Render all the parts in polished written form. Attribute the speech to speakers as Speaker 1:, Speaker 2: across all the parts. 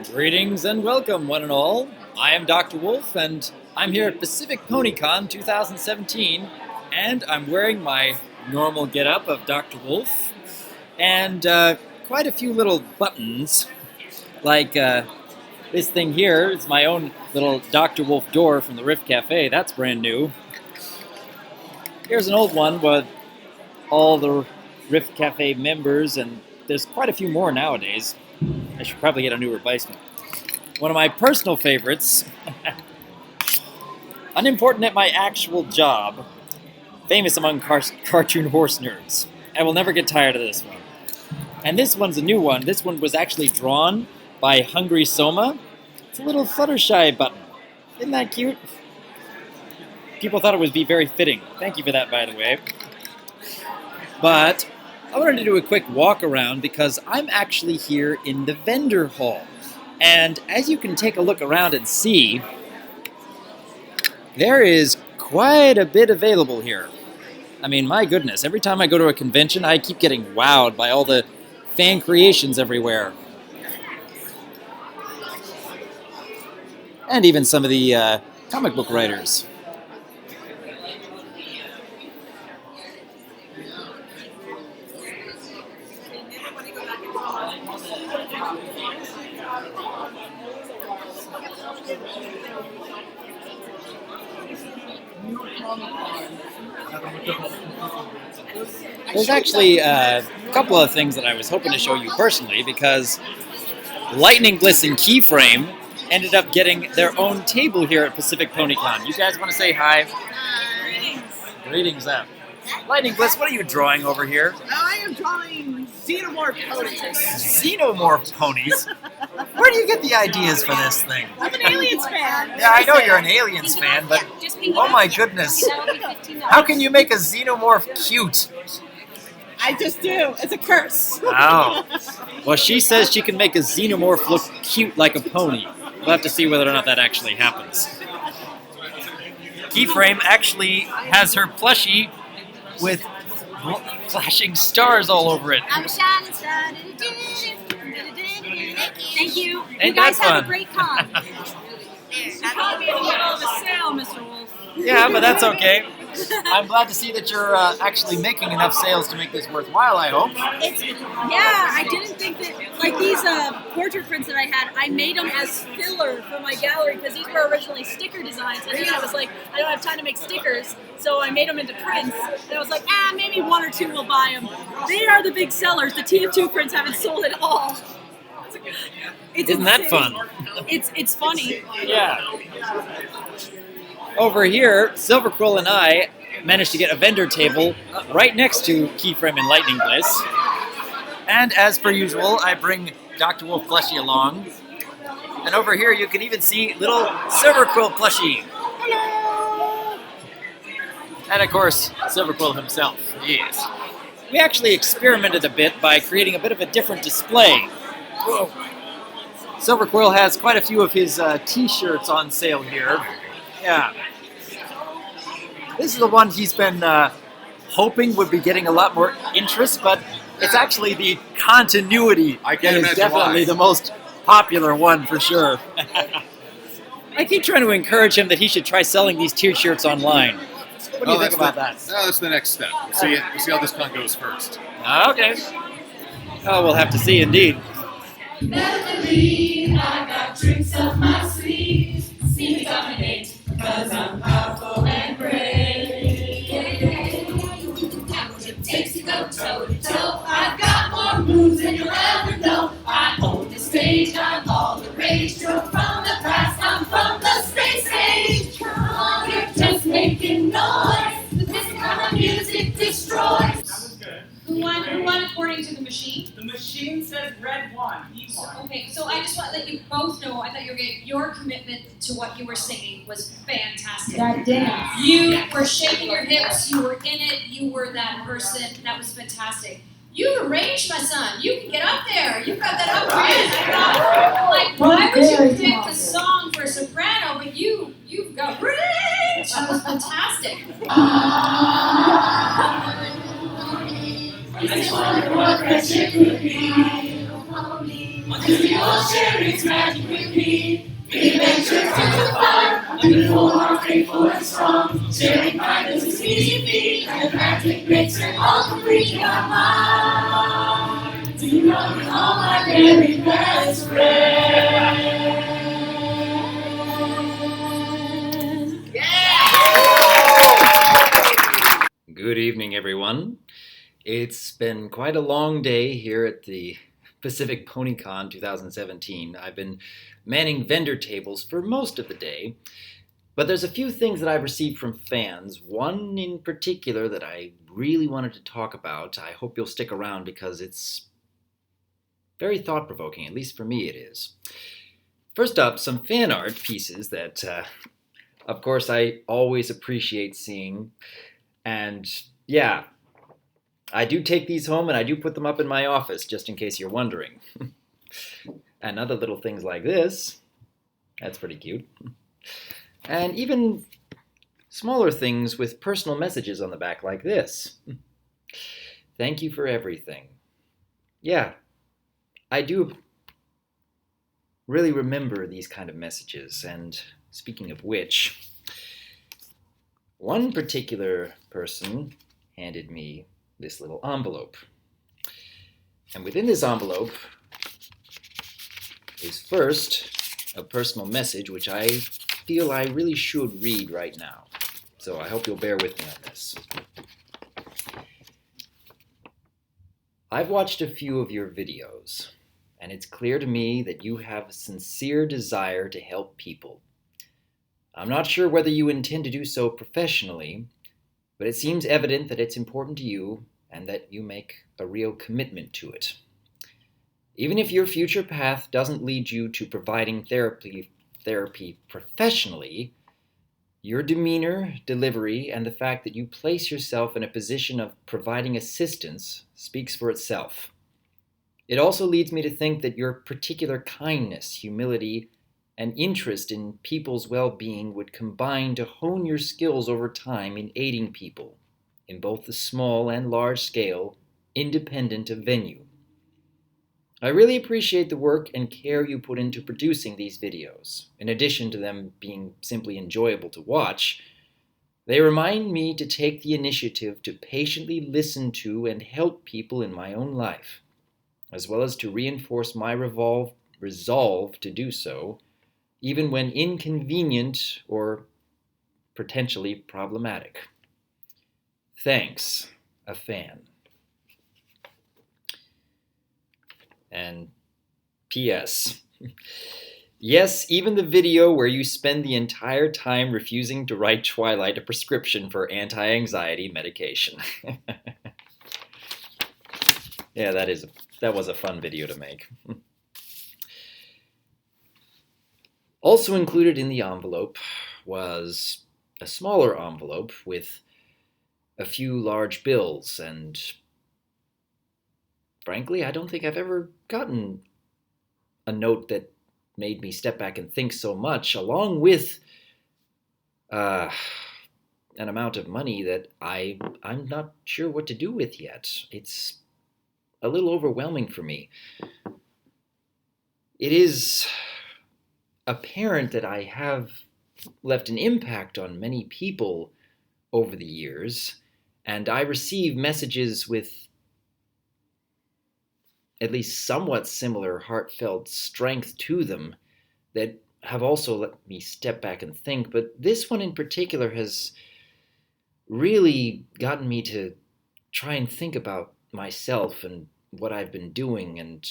Speaker 1: Greetings and welcome, one and all. I am Dr. Wolf, and I'm here at Pacific Ponycon 2017, and I'm wearing my normal getup of Dr. Wolf, and quite a few little buttons, like this thing here is my own little Dr. Wolf door from the Rift Cafe. That's brand new. Here's an old one with all the Rift Cafe members, and there's quite a few more nowadays. I should probably get a new replacement. One of my personal favorites, unimportant at my actual job, famous among cartoon horse nerds. I will never get tired of this one. And this one's a new one. This one was actually drawn by Hungry Soma. It's a little Fluttershy button. Isn't that cute? People thought it would be very fitting. Thank you for that, by the way. But I wanted to do a quick walk around because I'm actually here in the vendor hall. And as you can take a look around and see, there is quite a bit available here. I mean, my goodness, every time I go to a convention, I keep getting wowed by all the fan creations everywhere. And even some of the comic book writers. There's actually a couple of things that I was hoping to show you personally, because Lightning Bliss and Keyframe ended up getting their own table here at Pacific Ponycon. You guys want to say hi?
Speaker 2: Greetings.
Speaker 1: Greetings, Em. Lightning Bliss, what are you drawing over here?
Speaker 2: I am drawing xenomorph ponies.
Speaker 1: Xenomorph ponies? Where do you get the ideas for this thing?
Speaker 2: I'm an Aliens fan.
Speaker 1: Yeah, I know you're an Aliens fan, but oh my goodness. How can you make a xenomorph cute?
Speaker 2: I just do. It's a curse.
Speaker 1: Oh. Well, she says she can make a xenomorph look cute like a pony. We'll have to see whether or not that actually happens. Keyframe actually has her plushie with flashing stars all over it.
Speaker 3: I'm a shining star. Thank you.
Speaker 1: Ain't
Speaker 3: You guys
Speaker 1: that
Speaker 3: have
Speaker 1: fun?
Speaker 3: a great con.
Speaker 2: You caught me in the middle of a sale, Mr. Wolf.
Speaker 1: Yeah, but that's okay. I'm glad to see that you're actually making enough sales to make this worthwhile, I hope.
Speaker 3: I didn't think that, like these portrait prints that I had, I made them as filler for my gallery because these were originally sticker designs. And then I was like, I don't have time to make stickers, so I made them into prints. And I was like, maybe one or two will buy them. They are the big sellers. The TF2 prints haven't sold at all.
Speaker 1: Isn't that fun?
Speaker 3: It's funny.
Speaker 1: Yeah. Over here, Silver Quill and I managed to get a vendor table right next to Keyframe and Lightning Bliss. And as per usual, I bring Dr. Wolf plushie along. And over here you can even see little Silver Quill plushie. Hello! And of course, Silver Quill himself. Yes. We actually experimented a bit by creating a bit of a different display. Whoa. Silver Quill has quite a few of his t-shirts on sale here. Yeah. This is the one he's been hoping would be getting a lot more interest, but it's actually the continuity that is definitely the most popular one for sure. I keep trying to encourage him that he should try selling these t-shirts online. What do you think about that?
Speaker 4: No, that's the next step. We'll see how this con goes first.
Speaker 1: Okay. Oh, we'll have to see indeed.
Speaker 5: Melody, I got tricks up my sleeve. See me dominate, cause I'm powerful and brave. Got what it takes to go toe to toe. I've got more moves than you'll ever know. I own the stage, I'm all the rage. You're from the past, I'm from the space age. Come on, you're just making noise. This kind of music destroys.
Speaker 6: Who won according to the machine?
Speaker 7: The machine says red won. He won.
Speaker 6: Okay, so I just want to let you both know, I thought your commitment to what you were singing was fantastic.
Speaker 3: That dance.
Speaker 6: You were shaking your hips, you were in it, you were that person, that was fantastic. You arranged, my son. You can get up there. You've got that up range. Like, why would you pick the song for soprano, but you've got range? That was fantastic.
Speaker 5: I just wonder what friendship would be. We all share its magic. magic repeat. We venture to the fire, beautiful, are faithful and strong. Sharing kindness is easy feat, and the magic makes it all complete. Come on, to know me all my very best friend.
Speaker 1: Good evening, everyone. It's been quite a long day here at the Pacific Ponycon 2017. I've been manning vendor tables for most of the day, but there's a few things that I've received from fans, one in particular that I really wanted to talk about. I hope you'll stick around because it's very thought-provoking, at least for me it is. First up, some fan art pieces that, of course, I always appreciate seeing. And yeah, I do take these home and I do put them up in my office, just in case you're wondering. And other little things like this, that's pretty cute. And even smaller things with personal messages on the back like this. Thank you for everything. Yeah, I do really remember these kind of messages. And speaking of which, one particular person handed me this little envelope. And within this envelope is first a personal message, which I feel I really should read right now. So I hope you'll bear with me on this. I've watched a few of your videos, and it's clear to me that you have a sincere desire to help people. I'm not sure whether you intend to do so professionally, but it seems evident that it's important to you and that you make a real commitment to it. Even if your future path doesn't lead you to providing therapy professionally, your demeanor, delivery, and the fact that you place yourself in a position of providing assistance speaks for itself. It also leads me to think that your particular kindness, humility, and interest in people's well-being would combine to hone your skills over time in aiding people, in both the small and large scale, independent of venue. I really appreciate the work and care you put into producing these videos. In addition to them being simply enjoyable to watch, they remind me to take the initiative to patiently listen to and help people in my own life, as well as to reinforce my resolve to do so, even when inconvenient or potentially problematic. Thanks, a fan. And P.S. Yes, even the video where you spend the entire time refusing to write Twilight a prescription for anti-anxiety medication. Yeah, that was a fun video to make. Also included in the envelope was a smaller envelope with a few large bills, and frankly, I don't think I've ever gotten a note that made me step back and think so much, along with an amount of money that I'm not sure what to do with yet. It's a little overwhelming for me. It is apparent that I have left an impact on many people over the years, and I receive messages with at least somewhat similar heartfelt strength to them that have also let me step back and think, but this one in particular has really gotten me to try and think about myself and what I've been doing and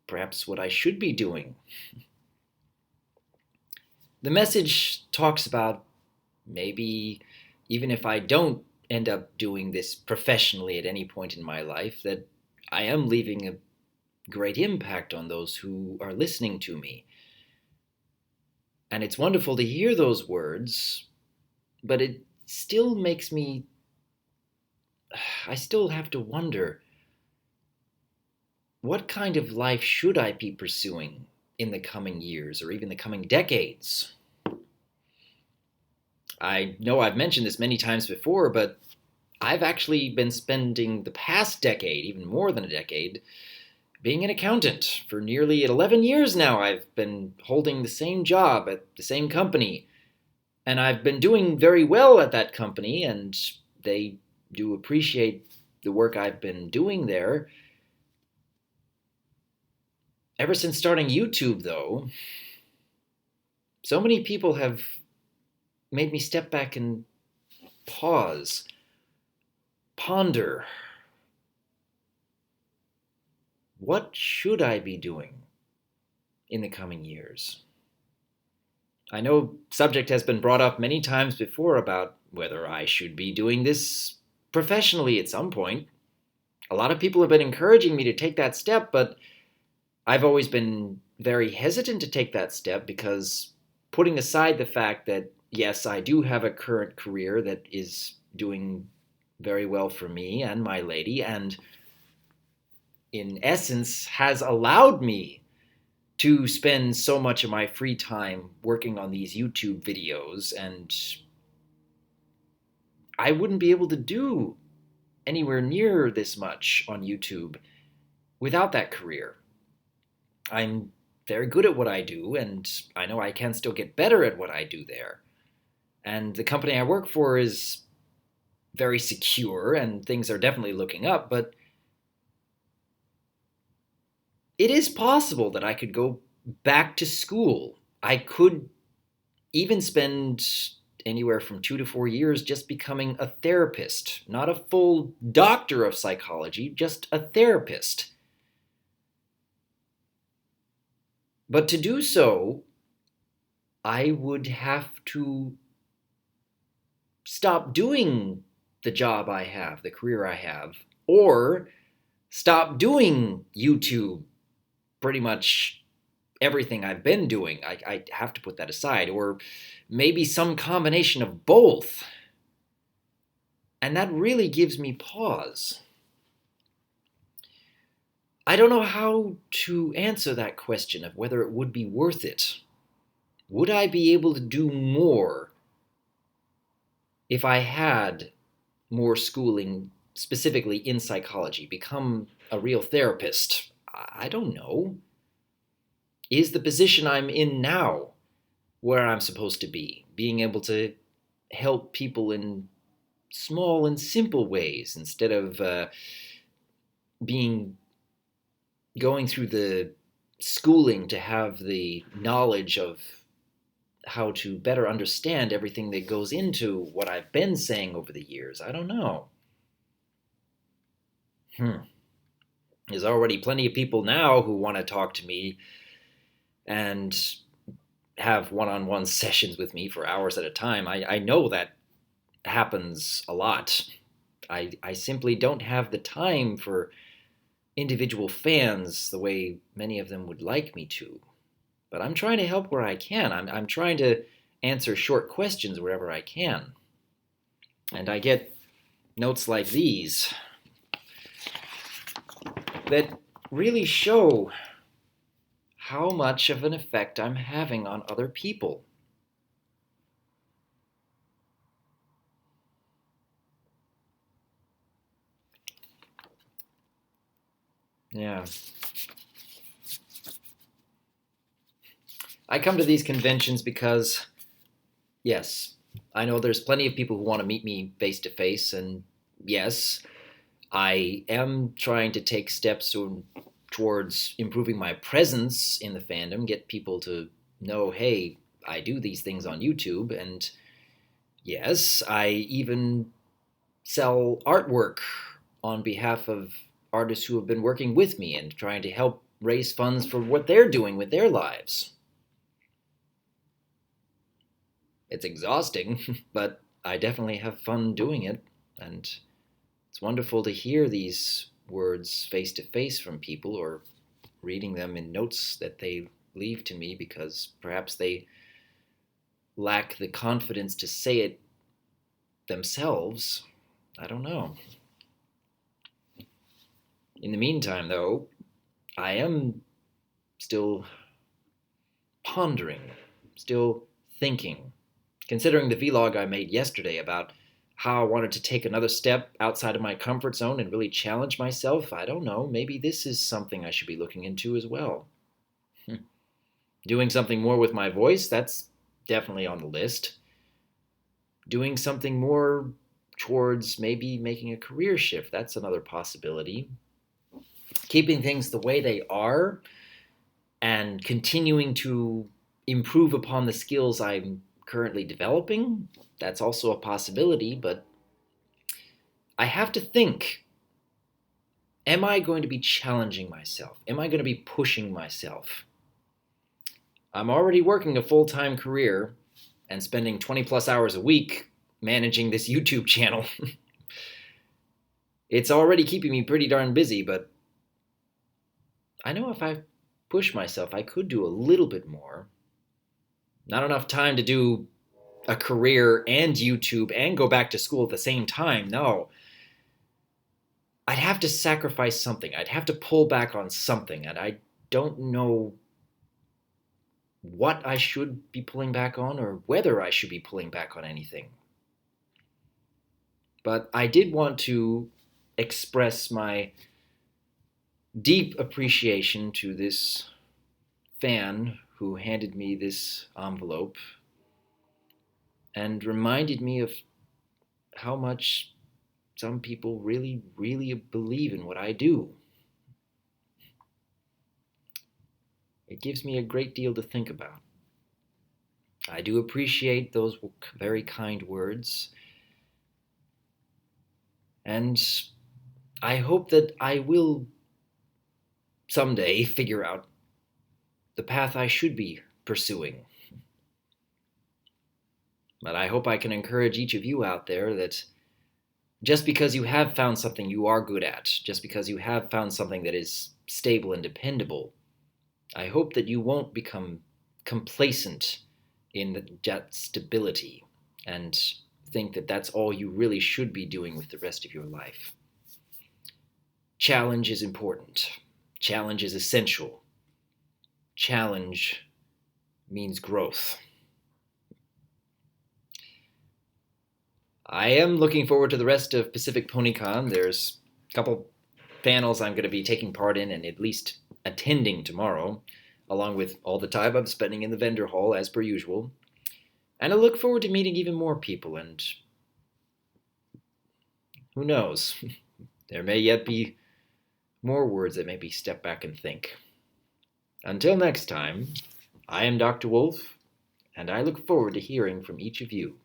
Speaker 1: perhaps what I should be doing. The message talks about maybe even if I don't end up doing this professionally at any point in my life, that I am leaving a great impact on those who are listening to me. And it's wonderful to hear those words, but it still makes me, I still have to wonder, what kind of life should I be pursuing in the coming years or even the coming decades? I know I've mentioned this many times before, but I've actually been spending the past decade, even more than a decade, being an accountant. For nearly 11 years now, I've been holding the same job at the same company. And I've been doing very well at that company, and they do appreciate the work I've been doing there. Ever since starting YouTube, though, so many people have made me step back and pause, ponder. What should I be doing in the coming years? I know subject has been brought up many times before about whether I should be doing this professionally at some point. A lot of people have been encouraging me to take that step, but I've always been very hesitant to take that step because, putting aside the fact that, yes, I do have a current career that is doing very well for me and my lady, and in essence has allowed me to spend so much of my free time working on these YouTube videos, and I wouldn't be able to do anywhere near this much on YouTube without that career. I'm very good at what I do, and I know I can still get better at what I do there. And the company I work for is very secure, and things are definitely looking up, but it is possible that I could go back to school. I could even spend anywhere from 2 to 4 years just becoming a therapist, not a full doctor of psychology, just a therapist. But to do so, I would have to stop doing the job I have, the career I have, or stop doing YouTube, pretty much everything I've been doing. I have to put that aside, or maybe some combination of both. And that really gives me pause. I don't know how to answer that question of whether it would be worth it. Would I be able to do more if I had more schooling, specifically in psychology, become a real therapist? I don't know. Is the position I'm in now where I'm supposed to be? Being able to help people in small and simple ways instead of going through the schooling to have the knowledge of how to better understand everything that goes into what I've been saying over the years. I don't know. There's already plenty of people now who want to talk to me and have one-on-one sessions with me for hours at a time. I know that happens a lot. I simply don't have the time for individual fans the way many of them would like me to. But I'm trying to help where I can. I'm trying to answer short questions wherever I can. And I get notes like these that really show how much of an effect I'm having on other people. Yeah. I come to these conventions because, yes, I know there's plenty of people who want to meet me face to face, and yes, I am trying to take steps towards improving my presence in the fandom, get people to know, hey, I do these things on YouTube, and yes, I even sell artwork on behalf of artists who have been working with me and trying to help raise funds for what they're doing with their lives. It's exhausting, but I definitely have fun doing it, and it's wonderful to hear these words face to face from people or reading them in notes that they leave to me because perhaps they lack the confidence to say it themselves. I don't know. In the meantime, though, I am still pondering, still thinking, considering the vlog I made yesterday about how I wanted to take another step outside of my comfort zone and really challenge myself. I don't know, maybe this is something I should be looking into as well. Doing something more with my voice, that's definitely on the list. Doing something more towards maybe making a career shift, that's another possibility. Keeping things the way they are and continuing to improve upon the skills I'm currently developing, that's also a possibility, but I have to think, am I going to be challenging myself? Am I going to be pushing myself? I'm already working a full-time career and spending 20 plus hours a week managing this YouTube channel. It's already keeping me pretty darn busy, but I know if I push myself, I could do a little bit more. Not enough time to do a career and YouTube and go back to school at the same time. No. I'd have to sacrifice something. I'd have to pull back on something, and I don't know what I should be pulling back on or whether I should be pulling back on anything. But I did want to express my deep appreciation to this fan who handed me this envelope and reminded me of how much some people really, really believe in what I do. It gives me a great deal to think about. I do appreciate those very kind words, and I hope that I will someday figure out the path I should be pursuing. But I hope I can encourage each of you out there that just because you have found something you are good at, just because you have found something that is stable and dependable, I hope that you won't become complacent in that stability and think that that's all you really should be doing with the rest of your life. Challenge is important. Challenge is essential. Challenge means growth. I am looking forward to the rest of Pacific Ponycon. There's a couple panels I'm going to be taking part in and at least attending tomorrow, along with all the time I'm spending in the vendor hall as per usual. And I look forward to meeting even more people, and who knows, there may yet be more words that make me step back and think. Until next time, I am Dr. Wolf, and I look forward to hearing from each of you.